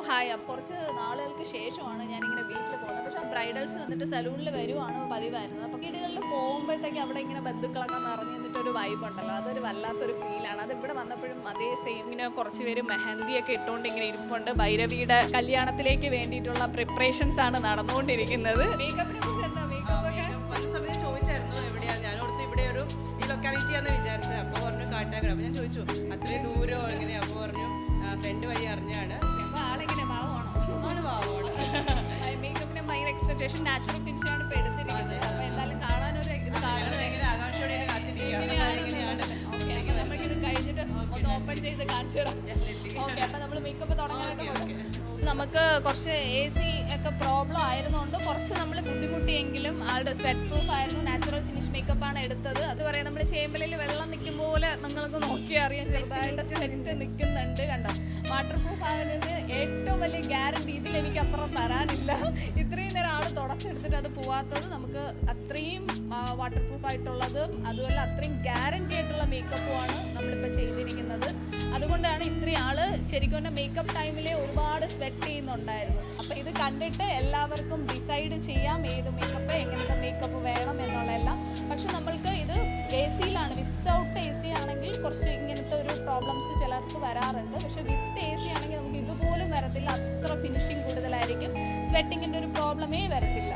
Hi. അപ്പോൾ കുറച്ച് നാളുകൾക്ക് ശേഷമാണ് ഞാനിങ്ങനെ വീട്ടിൽ പോകുന്നത്. പക്ഷേ ബ്രൈഡൽസ് വന്നിട്ട് സലൂണിൽ വരുവാണ് പതിവായിരുന്നത്. അപ്പോൾ വീടുകളിൽ പോകുമ്പോഴത്തേക്ക് അവിടെ ഇങ്ങനെ ബന്ധുക്കളൊക്കെ നിറഞ്ഞു നിന്നിട്ടൊരു വൈബ് ഉണ്ടല്ലോ, അതൊരു വല്ലാത്തൊരു ഫീലാണ്. അത് ഇവിടെ വന്നപ്പോഴും അതേ സെയിം. ഇങ്ങനെ കുറച്ച് പേര് മെഹന്തിയൊക്കെ ഇട്ടുകൊണ്ട് ഇങ്ങനെ ഇരിപ്പുണ്ട്. ഭൈരവിയുടെ കല്യാണത്തിലേക്ക് വേണ്ടിയിട്ടുള്ള പ്രിപ്പറേഷൻസ് ആണ് നടന്നുകൊണ്ടിരിക്കുന്നത്. മേക്കപ്പിനെ കുറിച്ച് എന്താ? മേക്കപ്പൊക്കെ വന്ന സമയത്ത് ചോദിച്ചായിരുന്നു എവിടെയാണ്, ഞാൻ ഓർത്ത് ഇവിടെ ഒരു ഈ ലൊക്കാലിറ്റി ആണെന്ന് വിചാരിച്ചത്. അപ്പോൾ പറഞ്ഞു കാട്ടാക്കട. അപ്പോൾ ഞാൻ ചോദിച്ചു അത്രയും ദൂരമോ എങ്ങനെയാ? അപ്പോൾ പറഞ്ഞു ഫ്രണ്ട് വഴി അറിഞ്ഞാണ്. അപ്പോൾ ആളെങ്ങനെ പാവമാണോ? ആണ് പാവമാണ്. മേക്കപ്പിന് ഭയങ്കര എക്സ്പെക്ടേഷൻ, നാച്ചുറൽ ഫിനിഷാണ് ഇപ്പോൾ എടുത്തിരിക്കുന്നത്. അപ്പോൾ എന്തായാലും കാണാനൊരു ഇത് കാണാൻ ഭയങ്കര ആകാംക്ഷയോടെയാണ് കാത്തിരിക്കുക. ഓക്കെ, അപ്പോൾ നമുക്കിത് കഴിഞ്ഞിട്ട് ഒന്ന് ഓപ്പൺ ചെയ്ത് കാണിച്ചു തരാം. ഓക്കെ, അപ്പോൾ നമ്മൾ മേക്കപ്പ് തുടങ്ങാനായിട്ട് നമുക്ക് കുറച്ച് AC ഒക്കെ പ്രോബ്ലം ആയിരുന്നുകൊണ്ട് കുറച്ച് നമ്മൾ ബുദ്ധിമുട്ടിയെങ്കിലും ആളുടെ സ്വെറ്റ് പ്രൂഫ് ആയിരുന്നു. നാച്ചുറൽ ഫിനിഷ് മേക്കപ്പാണ് എടുത്തത്. അത് പറയാം, നമ്മുടെ ചേമ്പലിൽ വെള്ളം നിൽക്കും പോലെ നിങ്ങൾക്ക് നോക്കിയാൽ അറിയാം, ചെറുതായിട്ട് സെറ്റ് നിൽക്കുന്നുണ്ട്. കണ്ടോ, വാട്ടർ പ്രൂഫ് ആകുന്നതിന് ഏറ്റവും വലിയ ഗ്യാരണ്ടി ഇതിൽ എനിക്ക് അപ്പുറം തരാനില്ല. ഇത്രയും നേരം ആൾ തുടച്ചെടുത്തിട്ട് അത് പോവാത്തത് നമുക്ക് അത്രയും വാട്ടർ പ്രൂഫ് ആയിട്ടുള്ളതും അതുപോലെ അത്രയും ഗ്യാരണ്ടി ആയിട്ടുള്ള മേക്കപ്പുമാണ് നമ്മളിപ്പോൾ ചെയ്തിരിക്കുന്നത്. അതുകൊണ്ടാണ് ഇത്രയും ആള് ശരിക്കും പറഞ്ഞാൽ മേക്കപ്പ് ടൈമിൽ ഒരുപാട് സ്വെറ്റ് ചെയ്യുന്നുണ്ടായിരുന്നു. അപ്പോൾ ഇത് കണ്ടിട്ട് എല്ലാവർക്കും ഡിസൈഡ് ചെയ്യാം ഏത് മേക്കപ്പ്, എങ്ങനത്തെ മേക്കപ്പ് വേണം എന്നുള്ളതെല്ലാം. പക്ഷെ നമ്മൾക്ക് ഇത് AC-യിലാണ്. വിത്തൗട്ട് AC ആണെങ്കിൽ കുറച്ച് ഇങ്ങനത്തെ ഒരു പ്രോബ്ലംസ് ചിലർക്ക് വരാറുണ്ട്. പക്ഷെ വിത്ത് AC ആണെങ്കിൽ നമുക്ക് ഇതുപോലും വരത്തില്ല. അത്ര ഫിനിഷിങ് കൂടുതലായിരിക്കും. സ്വെറ്റിങ്ങിൻ്റെ ഒരു പ്രോബ്ലമേ വരത്തില്ല.